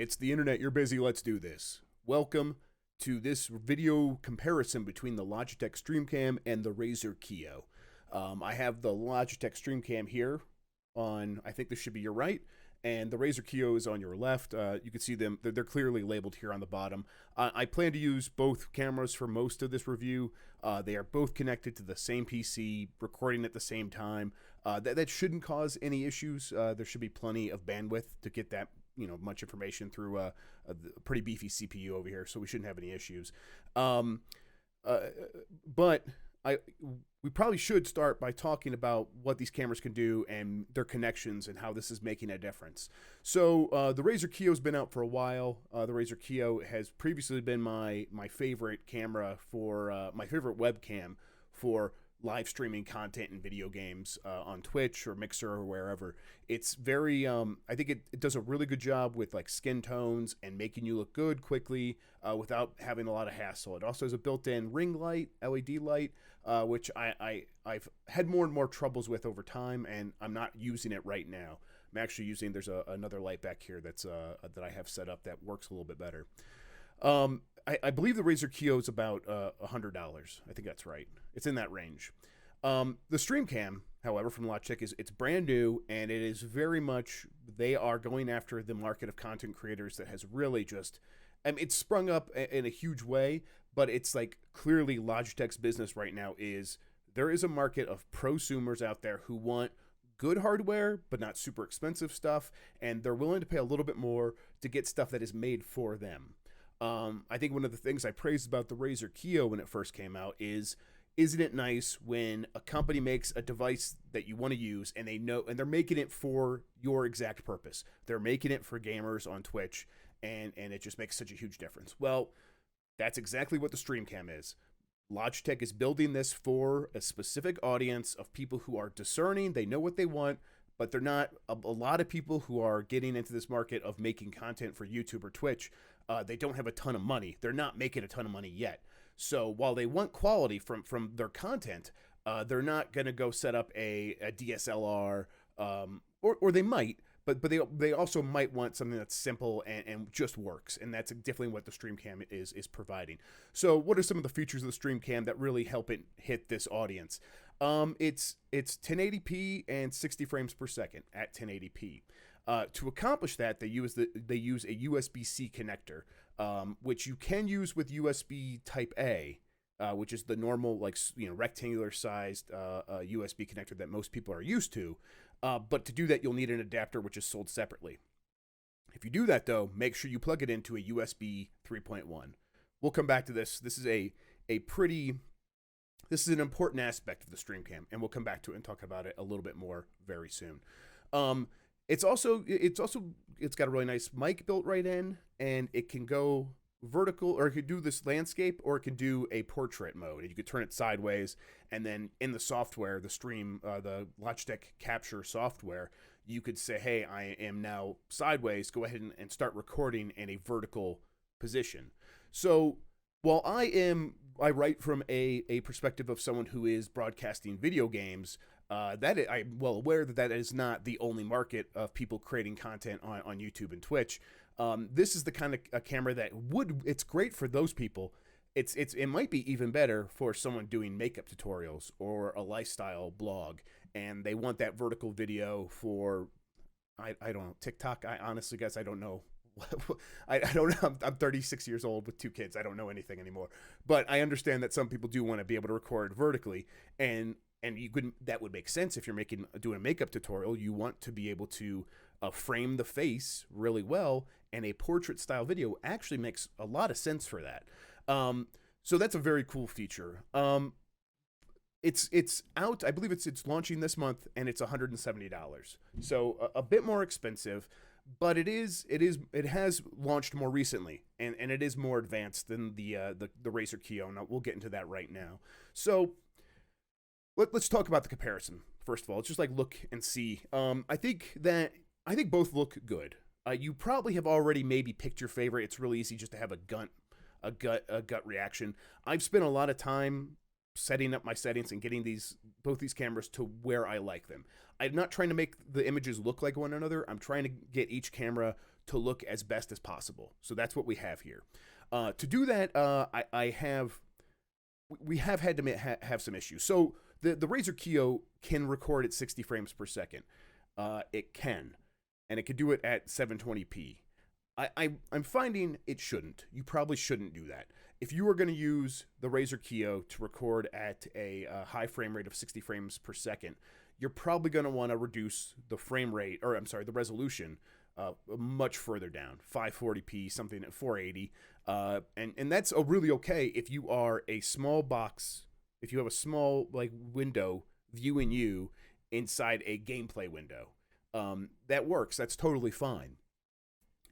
It's the internet, you're busy, let's do this. Welcome to this video comparison between the Logitech Streamcam and the Razer Kiyo. I have the Logitech Streamcam here on, I think this should be your right, and the Razer Kiyo is on your left. You can see them, they're clearly labeled here on the bottom. I plan to use both cameras for most of this review. They are both connected to the same PC, recording at the same time. That shouldn't cause any issues. There should be plenty of bandwidth to get that much information through a pretty beefy CPU over here, so we shouldn't have any issues. But we probably should start by talking about what these cameras can do and their connections and how this is making a difference. So the Razer Kiyo's been out for a while. The Razer Kiyo has previously been my favorite camera for my favorite webcam for live streaming content and video games on Twitch or Mixer or wherever. It's very, I think it does a really good job with like skin tones and making you look good quickly without having a lot of hassle. It also has a built-in ring light, LED light, which I've had more and more troubles with over time, and I'm not using it right now. I'm actually using, there's another light back here that's that I have set up that works a little bit better. I believe the Razer Kiyo is about $100. I think that's right. It's in that range. The Streamcam, however, from Logitech it's brand new, and it is very much, they are going after the market of content creators that has really just, I mean, it's sprung up in a huge way, but it's like clearly Logitech's business right now is there is a market of prosumers out there who want good hardware, but not super expensive stuff, and they're willing to pay a little bit more to get stuff that is made for them. I think one of the things I praised about the Razer Kiyo when it first came out is, isn't it nice when a company makes a device that you want to use and they know, and they're making it for your exact purpose. They're making it for gamers on Twitch, and it just makes such a huge difference. Well, that's exactly what the Streamcam is. Logitech is building this for a specific audience of people who are discerning, they know what they want, but they're not a lot of people who are getting into this market of making content for YouTube or Twitch. They don't have a ton of money. They're not making a ton of money yet. So while they want quality from their content, they're not going to go set up a DSLR, or they might, but they also might want something that's simple and just works, and that's definitely what the Streamcam is providing. So what are some of the features of the Streamcam that really help it hit this audience? It's 1080p and 60 frames per second at 1080p. To accomplish that, they use a USB-C connector, which you can use with USB Type A, which is the normal rectangular sized USB connector that most people are used to. But to do that, you'll need an adapter, which is sold separately. If you do that, though, make sure you plug it into a USB 3.1. We'll come back to this. This is this is an important aspect of the Streamcam, and we'll come back to it and talk about it a little bit more very soon. It's got a really nice mic built right in, and it can go vertical, or it could do this landscape, or it can do a portrait mode. You could turn it sideways, and then in the software, the Logitech Capture software, you could say, hey, I am now sideways, go ahead and start recording in a vertical position. So while I write from a perspective of someone who is broadcasting video games, I'm well aware that is not the only market of people creating content on YouTube and Twitch. This is the kind of a camera that it's great for those people. It might be even better for someone doing makeup tutorials or a lifestyle blog, and they want that vertical video for, I don't know, TikTok. I honestly guess I don't know. I don't know. I'm 36 years old with 2 kids. I don't know anything anymore, but I understand that some people do want to be able to record vertically, and that would make sense if you're doing a makeup tutorial. You want to be able to frame the face really well, and a portrait style video actually makes a lot of sense for that. So that's a very cool feature. It's out. I believe it's launching this month, and it's $170. So a bit more expensive, but it has launched more recently, and it is more advanced than the Razer Kiyo. And we'll get into that right now. So let's talk about the comparison. First of all, let's just look and see. I think both look good. You probably have already maybe picked your favorite. It's really easy just to have a gut reaction. I've spent a lot of time setting up my settings and getting both these cameras to where I like them. I'm not trying to make the images look like one another. I'm trying to get each camera to look as best as possible. So that's what we have here. To do that, we have had to have some issues. So the Razer Kiyo can record at 60 frames per second. It can, and it can do it at 720p. I'm finding it shouldn't. You probably shouldn't do that. If you are going to use the Razer Kiyo to record at a high frame rate of 60 frames per second, you're probably going to want to reduce the frame rate, or I'm sorry, the resolution much further down, 540p, something at 480. And that's really okay if you are a small box, if you have a small like window viewing you inside a gameplay window. That works. That's totally fine.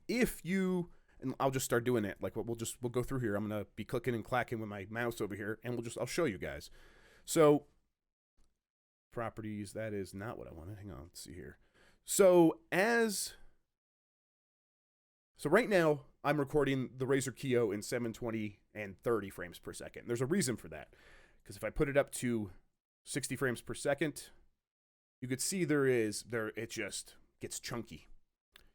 If you, and I'll just start doing it, like we'll go through here. I'm going to be clicking and clacking with my mouse over here, and I'll show you guys. So properties, that is not what I wanted. Hang on, let's see here. So right now I'm recording the Razer Kiyo in 720 and 30 frames per second. There's a reason for that, because if I put it up to 60 frames per second, you could see it just gets chunky.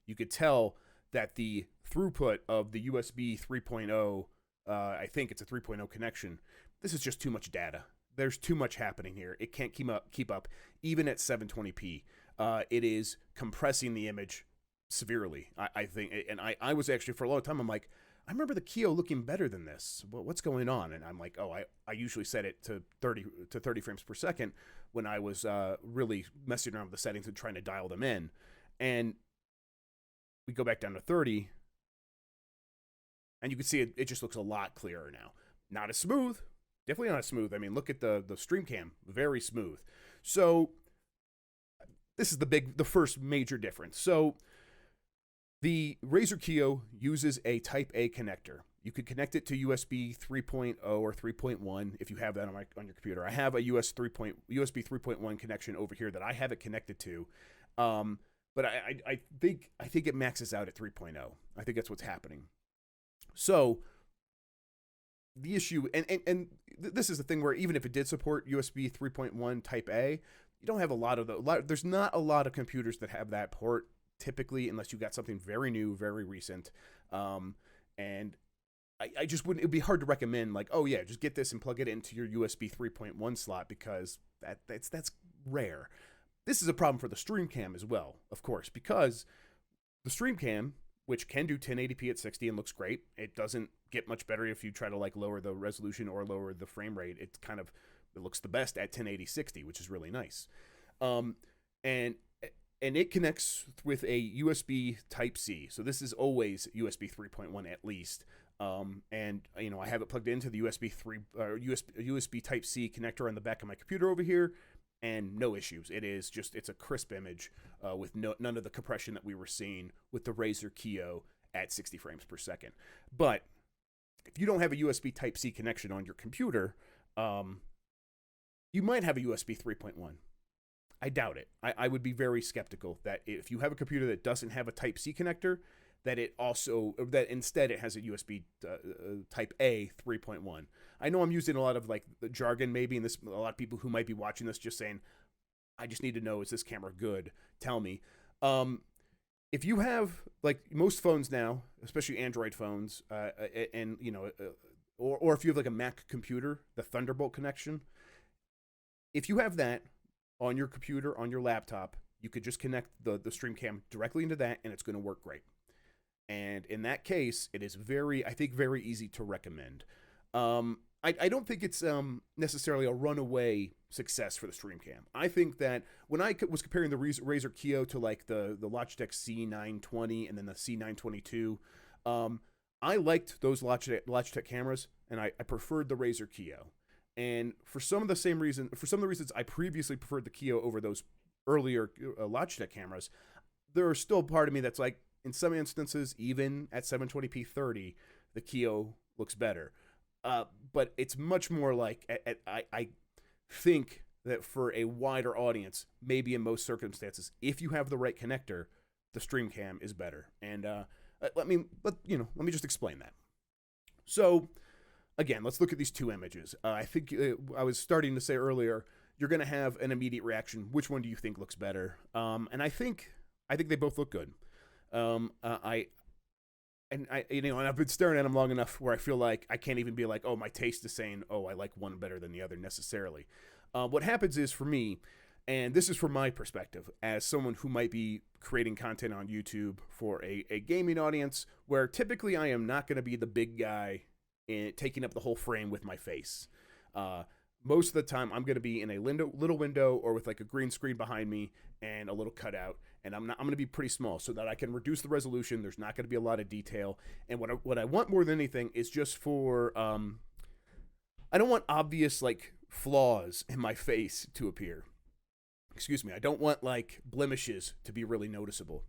You could tell that the throughput of the USB 3.0, I think it's a 3.0 connection, this is just too much data. There's too much happening here. It can't keep up even at 720p. It is compressing the image severely, I think. And I was actually, for a long time, I'm like, I remember the Kiyo looking better than this. What's going on? And I'm like, oh, I usually set it to 30 frames per second when I was really messing around with the settings and trying to dial them in. And we go back down to 30, and you can see it just looks a lot clearer now. Not as smooth. Definitely not as smooth. I mean, look at the Streamcam. Very smooth. So this is the first major difference. So the Razer Kiyo uses a Type A connector. You could connect it to USB 3.0 or 3.1 if you have that on your computer. I have a USB 3.1 connection over here that I have it connected to. But I think it maxes out at 3.0. I think that's what's happening. So the issue, and this is the thing where even if it did support USB 3.1 Type A, you don't have there's not a lot of computers that have that port typically, unless you got something very new, very recent. And I just wouldn't, it'd be hard to recommend like, oh yeah, just get this and plug it into your USB 3.1 slot, because that's rare. This is a problem for the Streamcam as well, of course, because the Streamcam, which can do 1080p at 60 and looks great, it doesn't get much better if you try to like lower the resolution or lower the frame rate. It looks the best at 1080 60, which is really nice. And it connects with a USB Type C. So this is always USB 3.1 at least. And I have it plugged into the USB Type C connector on the back of my computer over here. And no issues. It's a crisp image with none of the compression that we were seeing with the Razer Kiyo at 60 frames per second. But if you don't have a USB Type-C connection on your computer, you might have a USB 3.1. I doubt it. I would be very skeptical that if you have a computer that doesn't have a Type-C connector, that instead it has a USB Type A 3.1. I know I'm using a lot of like the jargon maybe, and a lot of people who might be watching this just saying, I just need to know, is this camera good? Tell me. If you have, like most phones now, especially Android phones, and or if you have like a Mac computer, the Thunderbolt connection, if you have that on your computer, on your laptop, you could just connect the Streamcam directly into that, and it's going to work great. And in that case, it is very easy to recommend. I don't think it's necessarily a runaway success for the Streamcam. I think that when I was comparing the Razer Kiyo to like the Logitech C920 and then the C922, I liked those Logitech cameras, and I preferred the Razer Kiyo. And for some of the reasons I previously preferred the Kiyo over those earlier Logitech cameras, there are still part of me that's like, in some instances, even at 720p 30, the Kiyo looks better. But it's much more like, I think that for a wider audience, maybe in most circumstances, if you have the right connector, the Streamcam is better. And let me just explain that. So, again, let's look at these two images. I think I was starting to say earlier, you're going to have an immediate reaction. Which one do you think looks better? And I think they both look good. and I've been staring at them long enough where I feel like I can't even be like, oh, my taste is saying, oh, I like one better than the other necessarily. What happens is for me, and this is from my perspective as someone who might be creating content on YouTube for a gaming audience, where typically I am not going to be the big guy taking up the whole frame with my face. Most of the time, I'm going to be in a little window or with like a green screen behind me and a little cutout, and I'm going to be pretty small so that I can reduce the resolution. There's not going to be a lot of detail, and what I want more than anything is just for I don't want obvious like flaws in my face to appear. Excuse me. I don't want like blemishes to be really noticeable,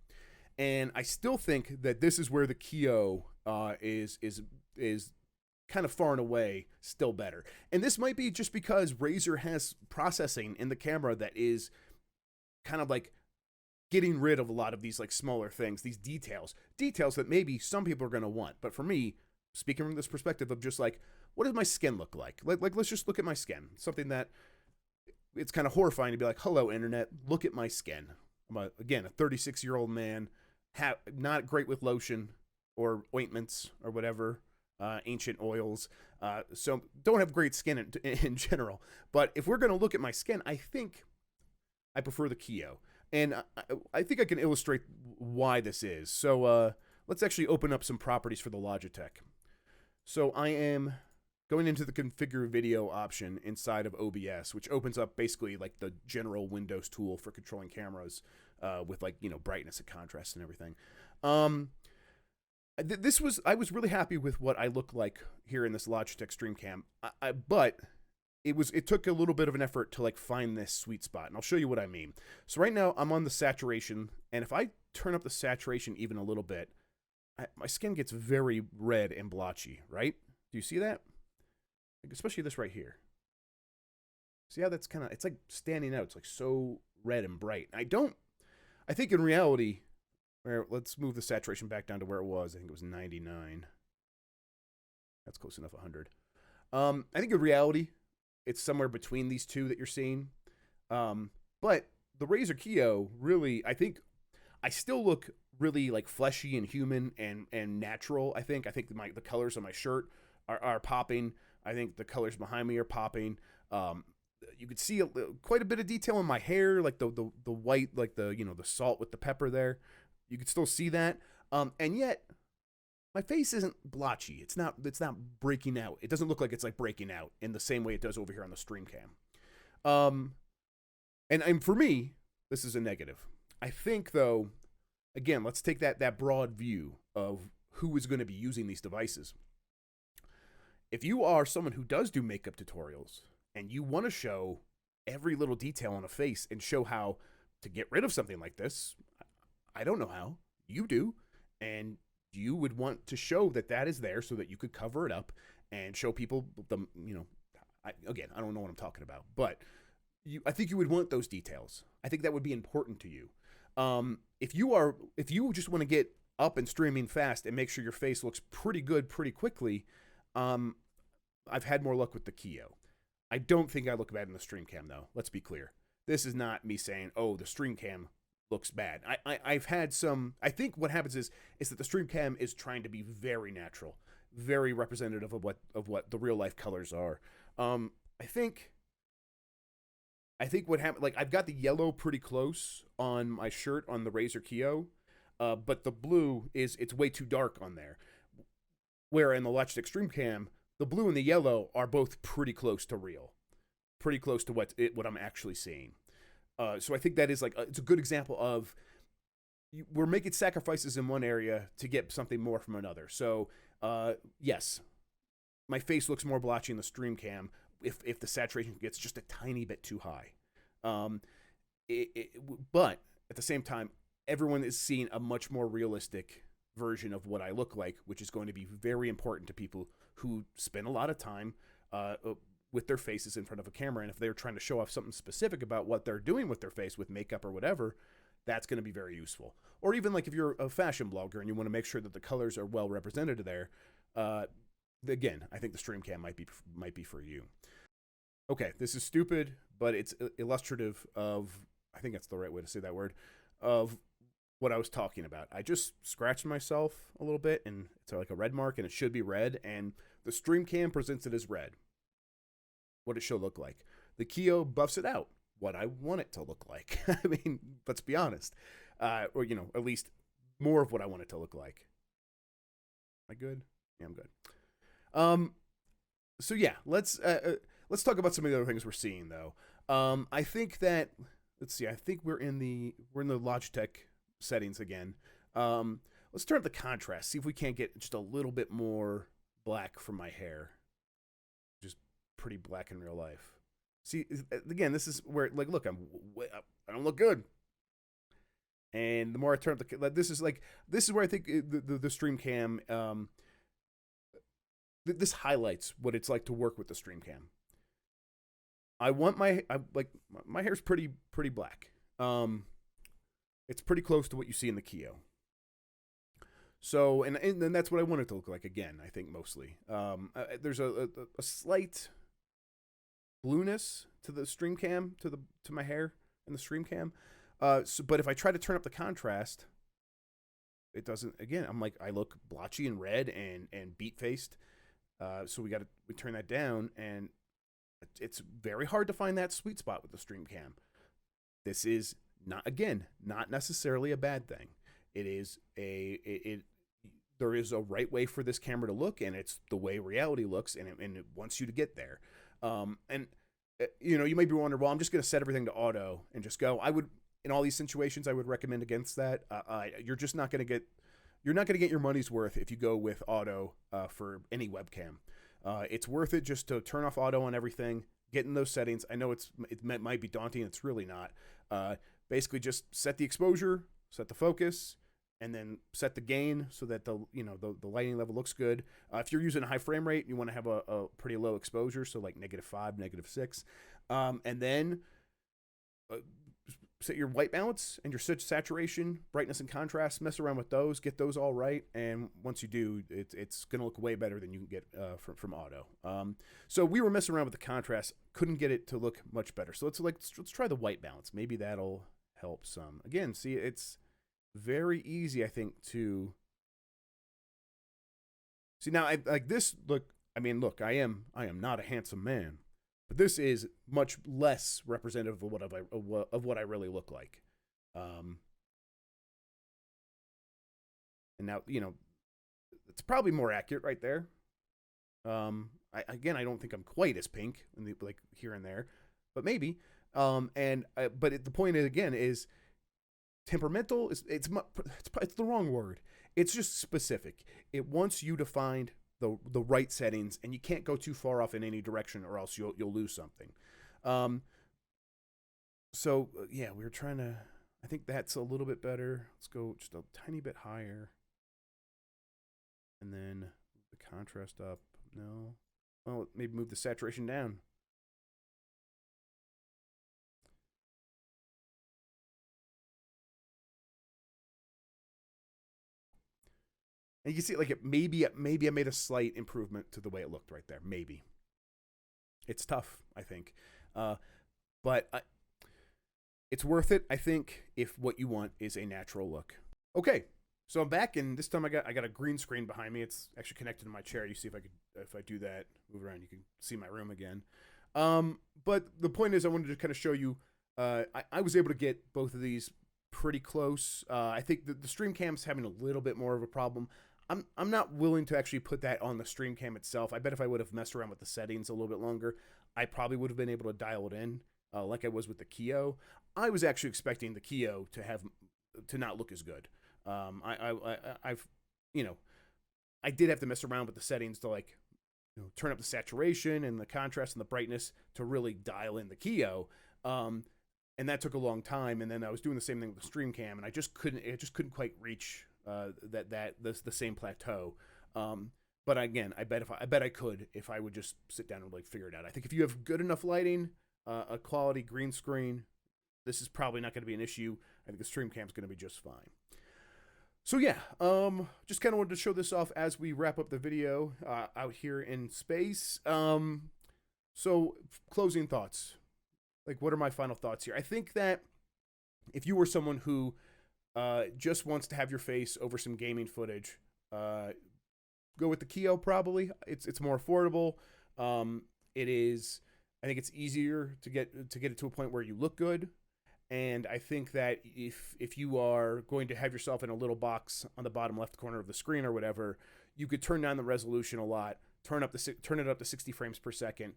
and I still think that this is where the Kiyo is kind of far and away still better. And this might be just because Razer has processing in the camera that is kind of like getting rid of a lot of these like smaller things, these details that maybe some people are going to want. But for me, speaking from this perspective of just like, what does my skin look like? Like let's just look at my skin. Something that it's kind of horrifying to be like, hello, internet, look at my skin. I'm again, a 36-year-old man, not great with lotion or ointments or whatever. Ancient oils, so don't have great skin in general. But if we're going to look at my skin, I think I prefer the Kiyo, and I think I can illustrate why this is. So let's actually open up some properties for the Logitech. So I am going into the configure video option inside of OBS, which opens up basically like the general Windows tool for controlling cameras with like, brightness and contrast and everything. I was really happy with what I look like here in this Logitech Streamcam, but it took a little bit of an effort to like find this sweet spot, and I'll show you what I mean. So right now I'm on the saturation, and if I turn up the saturation even a little bit, my skin gets very red and blotchy, right? Do you see that? Like, especially this right here. See how that's it's like standing out. It's like so red and bright. I think in reality, let's move the saturation back down to where it was. I think it was 99. That's close enough, 100. I think in reality, it's somewhere between these two that you're seeing. But the Razer Kiyo, really, I think I still look really like fleshy and human and natural. I think the colors on my shirt are popping. I think the colors behind me are popping. You could see quite a bit of detail in my hair, like the white, like the salt with the pepper there. You can still see that, and yet my face isn't blotchy. It's not breaking out. It doesn't look like it's like breaking out in the same way it does over here on the Streamcam. And for me, this is a negative. I think though, again, let's take that broad view of who is going to be using these devices. If you are someone who does do makeup tutorials and you want to show every little detail on a face and show how to get rid of something like this, I don't know how. You do. And you would want to show that is there so that you could cover it up and show people I don't know what I'm talking about, but I think you would want those details. I think that would be important to you. If you just want to get up and streaming fast and make sure your face looks pretty good pretty quickly, I've had more luck with the Kiyo. I don't think I look bad in the Streamcam though. Let's be clear. This is not me saying, oh, the Streamcam looks bad. I've had some. I think what happens is that the Streamcam is trying to be very natural, very representative of what the real life colors are. I think what happened, like I've got the yellow pretty close on my shirt on the Razer Kiyo, but the blue it's way too dark on there. Where in the Logitech Streamcam, the blue and the yellow are both pretty close to real, pretty close to what I'm actually seeing. So I think that is like it's a good example of we're making sacrifices in one area to get something more from another. So yes, my face looks more blotchy in the Streamcam if the saturation gets just a tiny bit too high. But at the same time, everyone is seeing a much more realistic version of what I look like, which is going to be very important to people who spend a lot of time with their faces in front of a camera. And if they're trying to show off something specific about what they're doing with their face with makeup or whatever, that's going to be very useful. Or even like if you're a fashion blogger and you want to make sure that the colors are well represented there, again, I think the Streamcam might be for you. Okay, this is stupid, but it's illustrative of, I think that's the right way to say that word, of what I was talking about. I just scratched myself a little bit, and it's like a red mark, and it should be red, and the Streamcam presents it as red, what it should look like. The Kiyo buffs it out, what I want it to look like. I mean, let's be honest. Or, you know, at least more of what I want it to look like. Am I good? Yeah, I'm good. So yeah, let's talk about some of the other things we're seeing though. I think that, let's see, I think we're in the Logitech settings again. Let's turn up the contrast, see if we can't get just a little bit more black from my hair. Just pretty black in real life. See, again, this is where, like, look, I don't look good. And the more I turn up the, this is where I think the Streamcam, this highlights what it's like to work with the Streamcam. I want my hair's pretty black. It's pretty close to what you see in the Kiyo. So, and that's what I want it to look like again, I think mostly. There's a slight blueness to the Streamcam, to my hair in the Streamcam. But if I try to turn up the contrast, it doesn't, again, I look blotchy and red and beat faced. So we turn that down, and it's very hard to find that sweet spot with the Streamcam. This is not necessarily a bad thing. It is there is a right way for this camera to look, and it's the way reality looks, and it wants you to get there. And you know, you may be wondering, well, I'm just going to set everything to auto and just go. In all these situations, I would recommend against that. You're just not going to get your money's worth if you go with auto for any webcam. It's worth it just to turn off auto on everything, get in those settings. I know it might be daunting. It's really not. Basically, just set the exposure, set the focus, and then set the gain so that the lighting level looks good. If you're using a high frame rate, you want to have a pretty low exposure, so like -5, -6, and then set your white balance and your saturation, brightness, and contrast. Mess around with those, get those all right, and once you do, it's going to look way better than you can get from auto. So we were messing around with the contrast, couldn't get it to look much better. So let's try the white balance. Maybe that'll help some. Again, see, it's very easy, I think, to see. Now, I like this. Look, I am not a handsome man. But this is much less representative of what I really look like. And now, you know, it's probably more accurate right there. I don't think I'm quite as pink like here and there, but maybe. But the point is temperamental. It's the wrong word. It's just specific. It wants you to find the right settings, and you can't go too far off in any direction, or else you'll lose something. So yeah, we were trying to. I think that's a little bit better. Let's go just a tiny bit higher, and then the contrast up. No, well, maybe move the saturation down. And you can see, like, maybe I made a slight improvement to the way it looked right there. Maybe. It's tough, I think. But it's worth it, I think, if what you want is a natural look. Okay, so I'm back, and this time I got a green screen behind me. It's actually connected to my chair. You see if I do that, move around, you can see my room again. But the point is, I wanted to kind of show you, I was able to get both of these pretty close. I think the Streamcam's having a little bit more of a problem. I'm not willing to actually put that on the Streamcam itself. I bet if I would have messed around with the settings a little bit longer, I probably would have been able to dial it in like I was with the Kiyo. I was actually expecting the Kiyo to not look as good. I've I did have to mess around with the settings to turn up the saturation and the contrast and the brightness to really dial in the Kiyo. And that took a long time. And then I was doing the same thing with the Streamcam, and I just couldn't quite reach the same plateau. But again, I bet I could if I would just sit down and figure it out. I think if you have good enough lighting, a quality green screen, this is probably not going to be an issue. I think the Streamcam is going to be just fine. So yeah, just kind of wanted to show this off as we wrap up the video out here in space. So closing thoughts. What are my final thoughts here? I think that if you were someone who just wants to have your face over some gaming footage, go with the Kiyo. Probably it's more affordable. It is. I think it's easier to get it to a point where you look good. And I think that if you are going to have yourself in a little box on the bottom left corner of the screen or whatever, you could turn down the resolution a lot. Turn it up to 60 frames per second.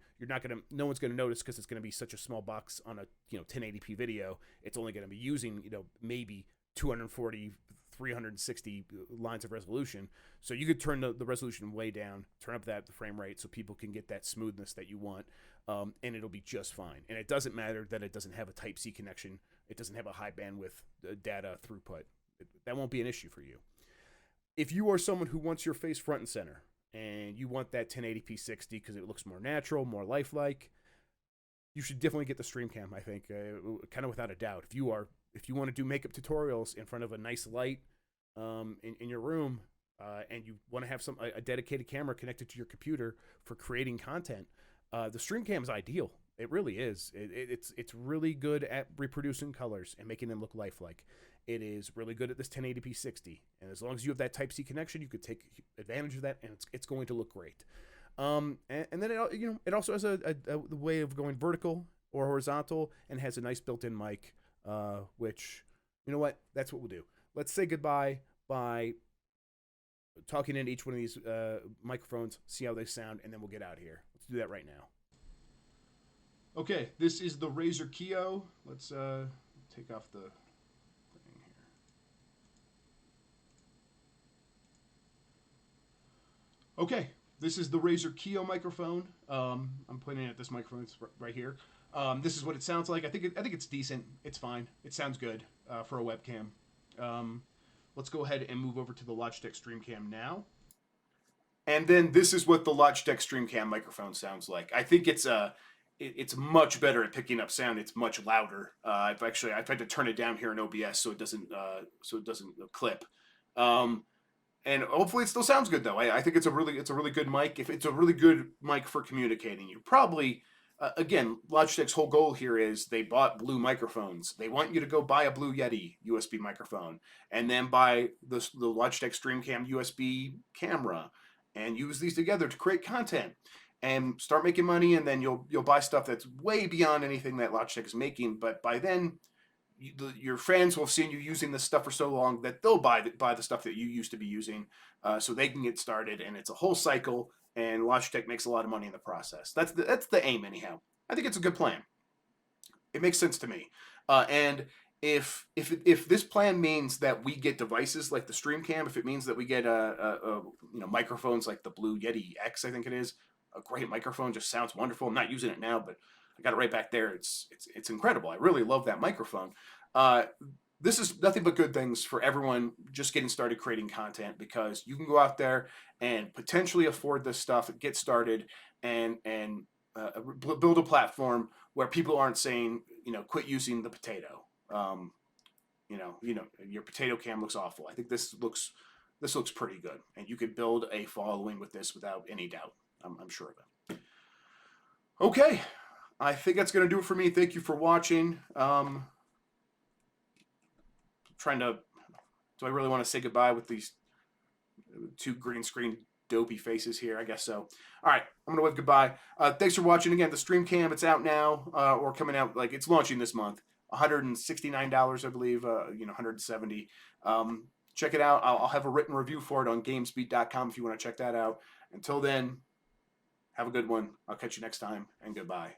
No one's gonna notice because it's gonna be such a small box on a 1080p video. It's only gonna be using maybe 240, 360 lines of resolution. So you could turn the resolution way down, turn up the frame rate so people can get that smoothness that you want, and it'll be just fine. And it doesn't matter that it doesn't have a Type-C connection. It doesn't have a high bandwidth data throughput. That won't be an issue for you. If you are someone who wants your face front and center, and you want that 1080p 60 because it looks more natural, more lifelike, you should definitely get the Streamcam, I think, kind of without a doubt. If you want to do makeup tutorials in front of a nice light in your room, and you want to have a dedicated camera connected to your computer for creating content, the Streamcam is ideal. It really is. It's really good at reproducing colors and making them look lifelike. It is really good at this 1080p 60, and as long as you have that Type-C connection, you could take advantage of that, and it's going to look great. And then it also has a way of going vertical or horizontal, and has a nice built-in mic, which, you know what, that's what we'll do. Let's say goodbye by talking into each one of these microphones, see how they sound, and then we'll get out of here. Let's do that right now. Okay, this is the Razer Kiyo. Let's take off the thing here. Okay, this is the Razer Kiyo microphone. I'm pointing at this microphone. It's right here. This is what it sounds like. I think it's decent. It's fine. It sounds good for a webcam. Let's go ahead and move over to the Logitech Streamcam now. And then this is what the Logitech Streamcam microphone sounds like. I think it's much better at picking up sound. It's much louder. I've tried to turn it down here in OBS so it doesn't clip. And hopefully it still sounds good though. I think it's a really good mic. If it's a really good mic for communicating, you probably again, Logitech's whole goal here is they bought Blue microphones. They want you to go buy a Blue Yeti USB microphone and then buy the Logitech Streamcam USB camera and use these together to create content and start making money, and then you'll buy stuff that's way beyond anything that Logitech is making. But by then, your friends will have seen you using this stuff for so long that they'll buy the stuff that you used to be using, so they can get started. And it's a whole cycle, and Logitech makes a lot of money in the process. That's the aim, anyhow. I think it's a good plan. It makes sense to me. And if this plan means that we get devices like the Streamcam, if it means that we get microphones like the Blue Yeti X, I think it is. A great microphone, just sounds wonderful. I'm not using it now, but I got it right back there. It's incredible. I really love that microphone. This is nothing but good things for everyone just getting started creating content, because you can go out there and potentially afford this stuff, get started, and build a platform where people aren't saying, quit using the potato. Your potato cam looks awful. I think this looks pretty good, and you could build a following with this without any doubt. I'm sure of it. Okay, I think that's going to do it for me. Thank you for watching. Do I really want to say goodbye with these two green screen dopey faces here? I guess so. All right, I'm going to wave goodbye. Thanks for watching. Again, the Streamcam, it's out now, or coming out, it's launching this month. $169, I believe, $170. Check it out. I'll have a written review for it on gamesbeat.com if you want to check that out. Until then, have a good one. I'll catch you next time, and goodbye.